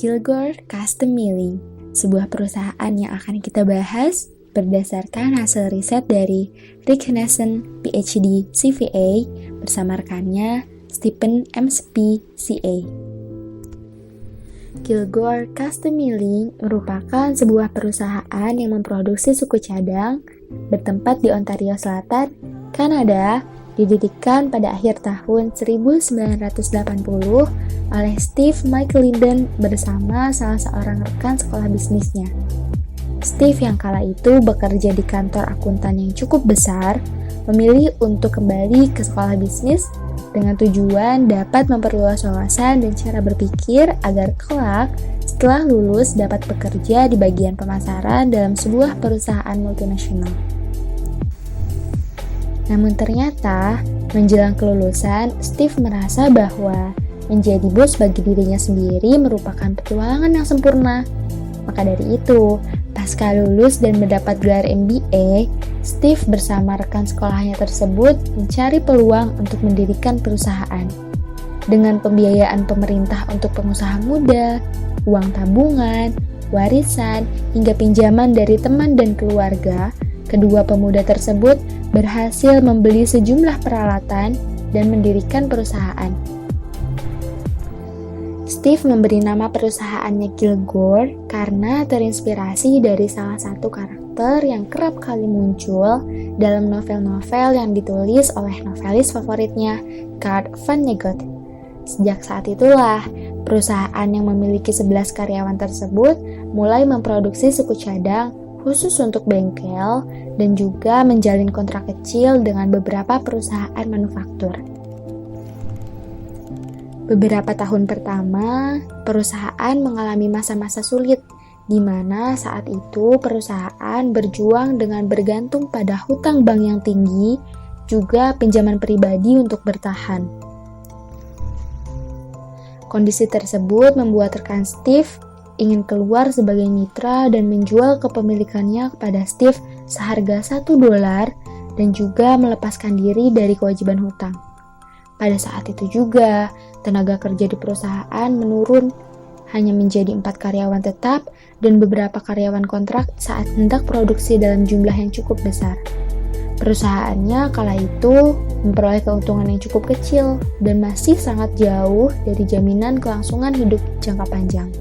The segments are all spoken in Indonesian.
Kilgore Custom Milling, sebuah perusahaan yang akan kita bahas berdasarkan hasil riset dari Rick Hansen, PhD, CPA, bersama rekannya Stephen MSp, CA. Kilgore Custom Milling merupakan sebuah perusahaan yang memproduksi suku cadang bertempat di Ontario Selatan, Kanada. Didirikan pada akhir tahun 1980 oleh Steve McLinden bersama salah seorang rekan sekolah bisnisnya. Steve yang kala itu bekerja di kantor akuntan yang cukup besar, memilih untuk kembali ke sekolah bisnis dengan tujuan dapat memperluas wawasan dan cara berpikir agar kelak setelah lulus dapat bekerja di bagian pemasaran dalam sebuah perusahaan multinasional. Namun ternyata, menjelang kelulusan, Steve merasa bahwa menjadi bos bagi dirinya sendiri merupakan petualangan yang sempurna. Maka dari itu, pasca lulus dan mendapat gelar MBA, Steve bersama rekan sekolahnya tersebut mencari peluang untuk mendirikan perusahaan. Dengan pembiayaan pemerintah untuk pengusaha muda, uang tabungan, warisan, hingga pinjaman dari teman dan keluarga, kedua pemuda tersebut berhasil membeli sejumlah peralatan dan mendirikan perusahaan. Steve memberi nama perusahaannya Kilgore karena terinspirasi dari salah satu karakter yang kerap kali muncul dalam novel-novel yang ditulis oleh novelis favoritnya, Kurt Vonnegut. Sejak saat itulah, perusahaan yang memiliki 11 karyawan tersebut mulai memproduksi suku cadang khusus untuk bengkel dan juga menjalin kontrak kecil dengan beberapa perusahaan manufaktur. Beberapa tahun pertama, perusahaan mengalami masa-masa sulit, di mana saat itu perusahaan berjuang dengan bergantung pada hutang bank yang tinggi, juga pinjaman pribadi untuk bertahan. Kondisi tersebut membuat rekan Steve ingin keluar sebagai mitra dan menjual kepemilikannya kepada Steve seharga $1 dan juga melepaskan diri dari kewajiban hutang. Pada saat itu juga, tenaga kerja di perusahaan menurun, hanya menjadi 4 karyawan tetap dan beberapa karyawan kontrak saat hendak produksi dalam jumlah yang cukup besar. Perusahaannya kala itu memperoleh keuntungan yang cukup kecil dan masih sangat jauh dari jaminan kelangsungan hidup jangka panjang.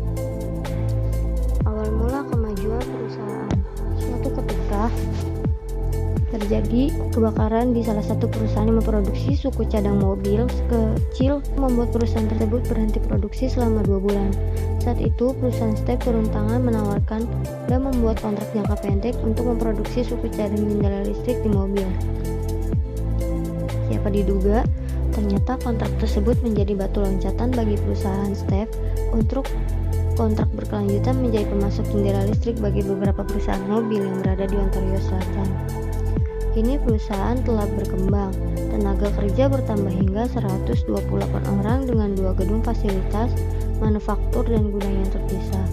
Terjadi kebakaran di salah satu perusahaan yang memproduksi suku cadang mobil kecil, membuat perusahaan tersebut berhenti produksi selama 2 bulan. Saat itu, perusahaan Steve turun tangan menawarkan dan membuat kontrak jangka pendek untuk memproduksi suku cadang jendela listrik di mobil. Siapa diduga, ternyata kontrak tersebut menjadi batu loncatan bagi perusahaan Steve untuk kontrak berkelanjutan menjadi pemasok jendela listrik bagi beberapa perusahaan mobil yang berada di Ontario Selatan. Kini perusahaan telah berkembang, tenaga kerja bertambah hingga 128 orang dengan 2 gedung fasilitas, manufaktur dan gudang yang terpisah.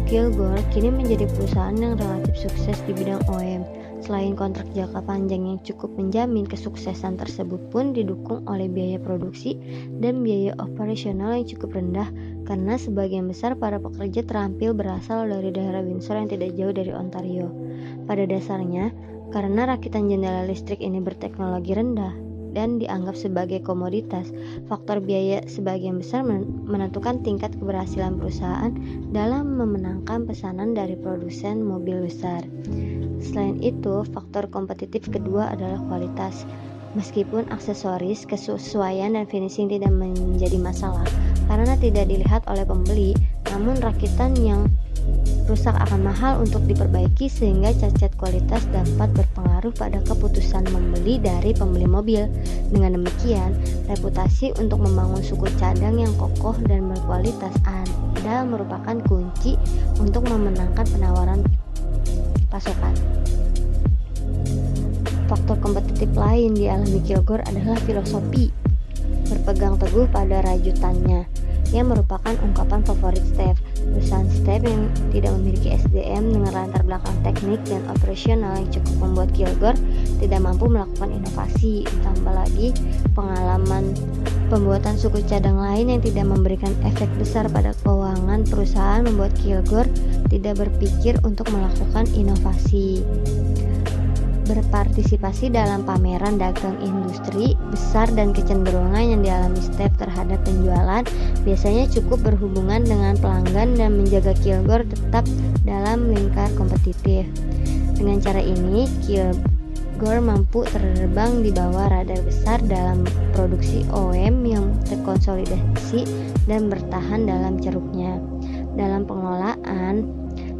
Kilgore kini menjadi perusahaan yang relatif sukses di bidang OEM. Selain kontrak jangka panjang yang cukup menjamin kesuksesan tersebut pun didukung oleh biaya produksi dan biaya operasional yang cukup rendah karena sebagian besar para pekerja terampil berasal dari daerah Windsor yang tidak jauh dari Ontario. Pada dasarnya, karena rakitan jendela listrik ini berteknologi rendah dan dianggap sebagai komoditas, faktor biaya sebagian besar menentukan tingkat keberhasilan perusahaan dalam memenangkan pesanan dari produsen mobil besar. Selain itu, faktor kompetitif kedua adalah kualitas. Meskipun aksesoris, kesesuaian dan finishing tidak menjadi masalah karena tidak dilihat oleh pembeli, namun rakitan yang rusak akan mahal untuk diperbaiki sehingga cacat kualitas dapat berpengaruh pada keputusan membeli dari pembeli mobil. Dengan demikian, reputasi untuk membangun suku cadang yang kokoh dan berkualitas adalah merupakan kunci untuk memenangkan penawaran pasokan. Faktor kompetitif lain dialami Kilgore adalah filosofi berpegang teguh pada rajutannya yang merupakan ungkapan favorit Steve. Perusahaan Steve yang tidak memiliki SDM dengan latar belakang teknik dan operasional yang cukup membuat Kilgore tidak mampu melakukan inovasi. Ditambah lagi pengalaman pembuatan suku cadang lain yang tidak memberikan efek besar pada keuangan keuangan perusahaan membuat Kilgore tidak berpikir untuk melakukan inovasi. Berpartisipasi dalam pameran dagang industri besar dan kecenderungan yang dialami Steve terhadap penjualan biasanya cukup berhubungan dengan pelanggan dan menjaga Kilgore tetap dalam lingkar kompetitif. Dengan cara ini, Kilgore mampu terbang di bawah radar besar dalam produksi OEM yang terkonsolidasi dan bertahan dalam ceruknya. Dalam pengelolaan,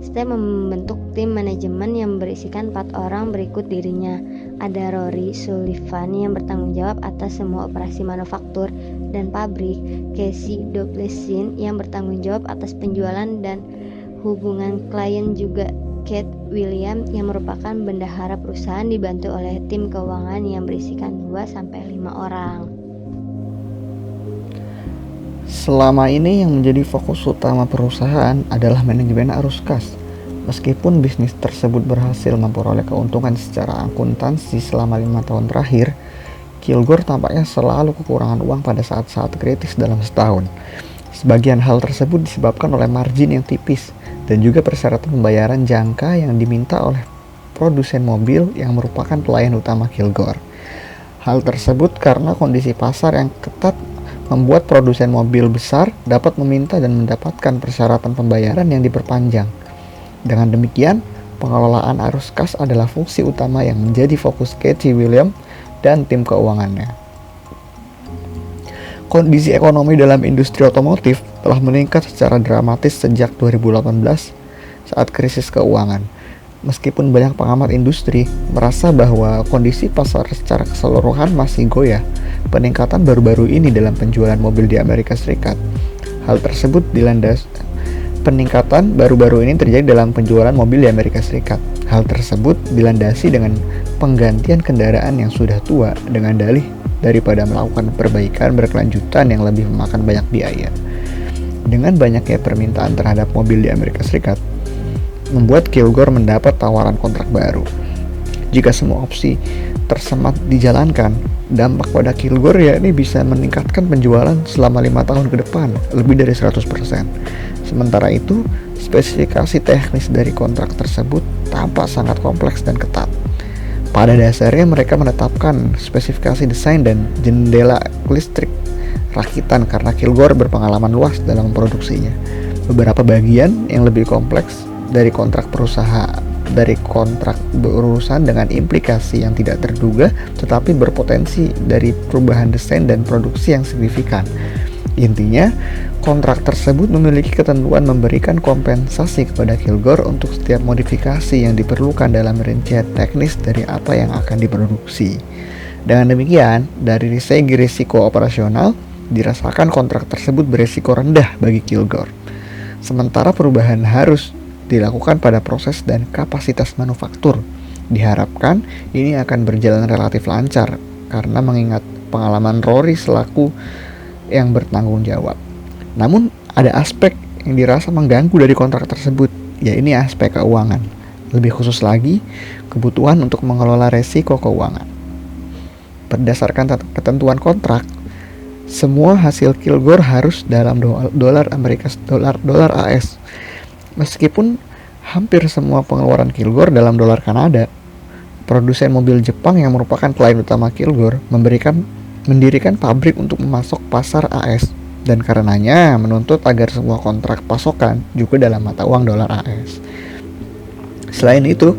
Steve membentuk tim manajemen yang berisikan 4 orang berikut dirinya. Ada Rory Sullivan yang bertanggung jawab atas semua operasi manufaktur dan pabrik, Casey Doblesin yang bertanggung jawab atas penjualan dan hubungan klien, juga Kate William yang merupakan bendahara perusahaan dibantu oleh tim keuangan yang berisikan 2-5 orang. Selama ini yang menjadi fokus utama perusahaan adalah manajemen arus kas. Meskipun bisnis tersebut berhasil memperoleh keuntungan secara akuntansi selama 5 tahun terakhir, Kilgore tampaknya selalu kekurangan uang pada saat-saat kritis dalam setahun. Sebagian hal tersebut disebabkan oleh margin yang tipis dan juga persyaratan pembayaran jangka yang diminta oleh produsen mobil yang merupakan pelayan utama Kilgore. Hal tersebut karena kondisi pasar yang ketat membuat produsen mobil besar dapat meminta dan mendapatkan persyaratan pembayaran yang diperpanjang. Dengan demikian, pengelolaan arus kas adalah fungsi utama yang menjadi fokus Casey William dan tim keuangannya. Kondisi ekonomi dalam industri otomotif telah meningkat secara dramatis sejak 2018 saat krisis keuangan. Meskipun banyak pengamat industri merasa bahwa kondisi pasar secara keseluruhan masih goyah, peningkatan baru-baru ini dalam penjualan mobil di Amerika Serikat. Peningkatan baru-baru ini terjadi dalam penjualan mobil di Amerika Serikat. Hal tersebut dilandasi dengan penggantian kendaraan yang sudah tua dengan dalih daripada melakukan perbaikan berkelanjutan yang lebih memakan banyak biaya. Dengan banyaknya permintaan terhadap mobil di Amerika Serikat, membuat Kilgore mendapat tawaran kontrak baru. Jika semua opsi tersemat dijalankan, dampak pada Kilgore yakni bisa meningkatkan penjualan selama 5 tahun ke depan lebih dari 100%. Sementara itu, spesifikasi teknis dari kontrak tersebut tampak sangat kompleks dan ketat. Pada dasarnya mereka menetapkan spesifikasi desain dan jendela listrik rakitan karena Kilgore berpengalaman luas dalam memproduksinya. Beberapa bagian yang lebih kompleks dari kontrak berurusan dengan implikasi yang tidak terduga tetapi berpotensi dari perubahan desain dan produksi yang signifikan. Intinya, kontrak tersebut memiliki ketentuan memberikan kompensasi kepada Kilgore untuk setiap modifikasi yang diperlukan dalam rincian teknis dari apa yang akan diproduksi. Dengan demikian, dari segi risiko operasional, dirasakan kontrak tersebut berisiko rendah bagi Kilgore. Sementara perubahan harus dilakukan pada proses dan kapasitas manufaktur. Diharapkan ini akan berjalan relatif lancar karena mengingat pengalaman Rory selaku yang bertanggung jawab. Namun ada aspek yang dirasa mengganggu dari kontrak tersebut, yaitu aspek keuangan. Lebih khusus lagi, kebutuhan untuk mengelola resiko keuangan. Berdasarkan ketentuan kontrak, semua hasil Kilgore harus dalam dolar AS. Meskipun hampir semua pengeluaran Kilgore dalam dolar Kanada, produsen mobil Jepang yang merupakan klien utama Kilgore mendirikan pabrik untuk memasok pasar AS dan karenanya menuntut agar semua kontrak pasokan juga dalam mata uang dolar AS. Selain itu,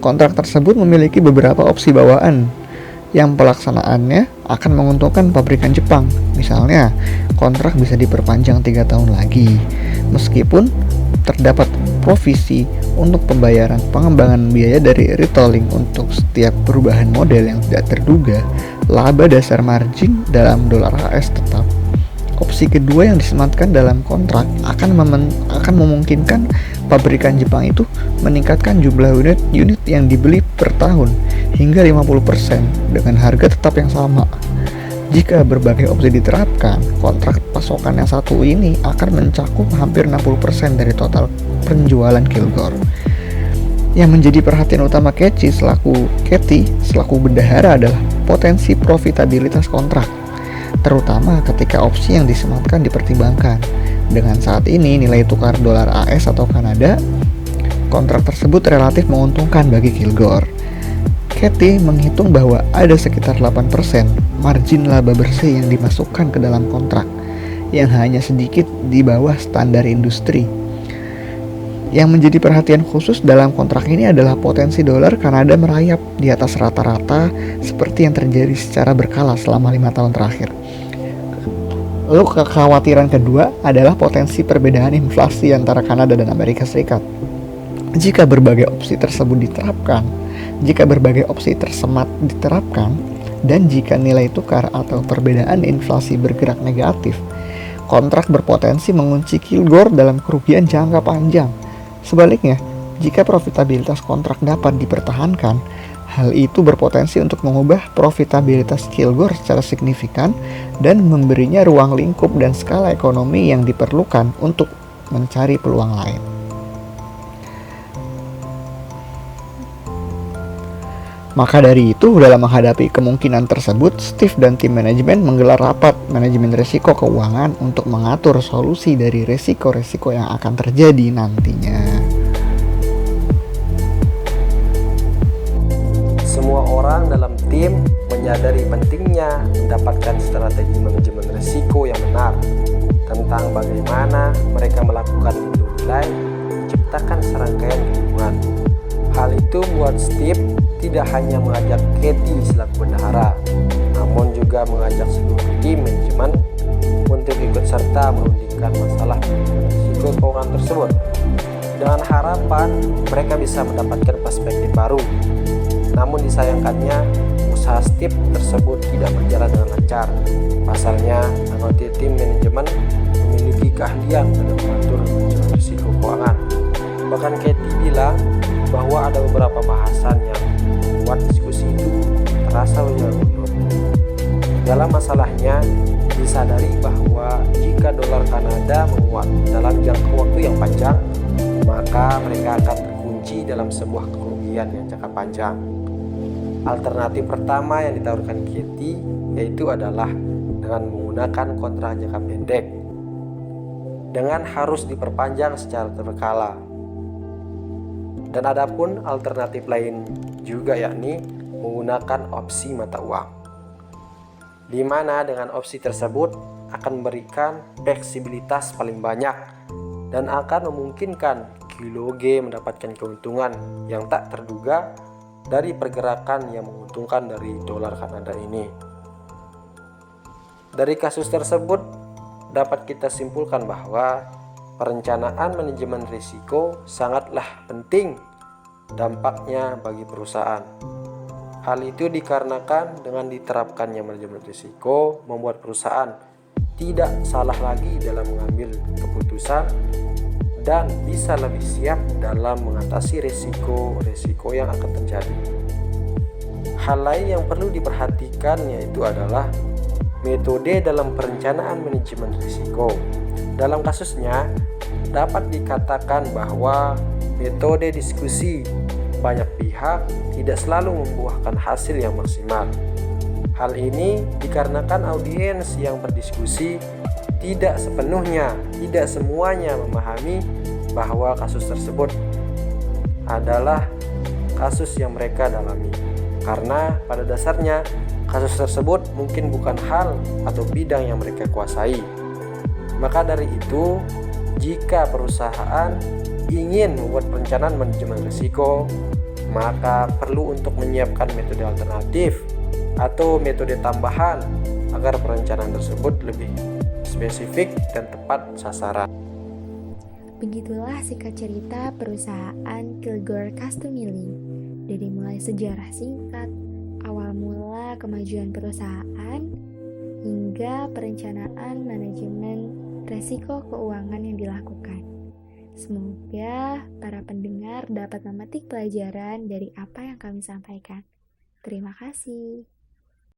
kontrak tersebut memiliki beberapa opsi bawaan yang pelaksanaannya akan menguntungkan pabrikan Jepang. Misalnya, kontrak bisa diperpanjang 3 tahun lagi, meskipun terdapat provisi untuk pembayaran pengembangan biaya dari retooling untuk setiap perubahan model yang tidak terduga. Laba dasar margin dalam dolar AS tetap. Opsi kedua yang disematkan dalam kontrak akan memungkinkan pabrikan Jepang itu meningkatkan jumlah unit yang dibeli per tahun hingga 50% dengan harga tetap yang sama. Jika berbagai opsi diterapkan, kontrak pasokan yang satu ini akan mencakup hampir 60% dari total penjualan Kilgore. Yang menjadi perhatian utama Casey selaku bendahara adalah potensi profitabilitas kontrak, terutama ketika opsi yang disematkan dipertimbangkan. Dengan saat ini nilai tukar dolar AS atau Kanada, kontrak tersebut relatif menguntungkan bagi Kilgore. Katie menghitung bahwa ada sekitar 8% margin laba bersih yang dimasukkan ke dalam kontrak, yang hanya sedikit di bawah standar industri. Yang menjadi perhatian khusus dalam kontrak ini adalah potensi dolar Kanada merayap di atas rata-rata seperti yang terjadi secara berkala selama 5 tahun terakhir. Lalu kekhawatiran kedua adalah potensi perbedaan inflasi antara Kanada dan Amerika Serikat. Jika berbagai opsi tersebut diterapkan, dan jika nilai tukar atau perbedaan inflasi bergerak negatif, kontrak berpotensi mengunci Kilgore dalam kerugian jangka panjang. Sebaliknya, jika profitabilitas kontrak dapat dipertahankan, hal itu berpotensi untuk mengubah profitabilitas Kilgore secara signifikan dan memberinya ruang lingkup dan skala ekonomi yang diperlukan untuk mencari peluang lain. Maka dari itu, dalam menghadapi kemungkinan tersebut, Steve dan tim manajemen menggelar rapat manajemen risiko keuangan untuk mengatur solusi dari risiko-risiko yang akan terjadi nantinya. Semua orang dalam tim menyadari pentingnya mendapatkan strategi manajemen risiko yang benar tentang bagaimana mereka melakukan lindung nilai, menciptakan serangkaian hubungan. Hal itu membuat Steve tidak hanya mengajak Katie selaku bendahara, namun juga mengajak seluruh tim manajemen untuk ikut serta merundingkan masalah risiko keuangan tersebut. Dengan harapan mereka bisa mendapatkan perspektif baru. Namun disayangkannya, usaha Steve tersebut tidak berjalan dengan lancar. Pasalnya, anggota tim manajemen memiliki keahlian dalam mengatur risiko keuangan. Bahkan Katie bilang bahwa ada beberapa bahasan yang membuat diskusi itu terasa berjalan-jalan. Dalam masalahnya, disadari bahwa jika dolar Kanada menguat dalam jangka waktu yang panjang, maka mereka akan terkunci dalam sebuah kerugian yang jangka panjang. Alternatif pertama yang ditawarkan Katie yaitu adalah dengan menggunakan kontrak jangka pendek dengan harus diperpanjang secara berkala. Dan adapun alternatif lain juga, yakni menggunakan opsi mata uang, di mana dengan opsi tersebut akan memberikan fleksibilitas paling banyak dan akan memungkinkan Kilgore mendapatkan keuntungan yang tak terduga dari pergerakan yang menguntungkan dari dolar Kanada ini. Dari kasus tersebut dapat kita simpulkan bahwa perencanaan manajemen risiko sangatlah penting dampaknya bagi perusahaan. Hal itu dikarenakan dengan diterapkannya manajemen risiko membuat perusahaan tidak salah lagi dalam mengambil keputusan dan bisa lebih siap dalam mengatasi risiko-risiko yang akan terjadi. Hal lain yang perlu diperhatikan yaitu adalah metode dalam perencanaan manajemen risiko. Dalam kasusnya, dapat dikatakan bahwa metode diskusi banyak pihak tidak selalu membuahkan hasil yang maksimal. Hal ini dikarenakan audiens yang berdiskusi tidak semuanya memahami bahwa kasus tersebut adalah kasus yang mereka dalami. Karena pada dasarnya kasus tersebut mungkin bukan hal atau bidang yang mereka kuasai. Maka dari itu, jika perusahaan ingin membuat perencanaan manajemen risiko, maka perlu untuk menyiapkan metode alternatif atau metode tambahan agar perencanaan tersebut lebih spesifik dan tepat sasaran. Begitulah singkat cerita perusahaan Kilgore Custom Milling. Dari mulai sejarah singkat, awal mula kemajuan perusahaan, hingga perencanaan manajemen resiko keuangan yang dilakukan. Semoga para pendengar dapat memetik pelajaran dari apa yang kami sampaikan. Terima kasih.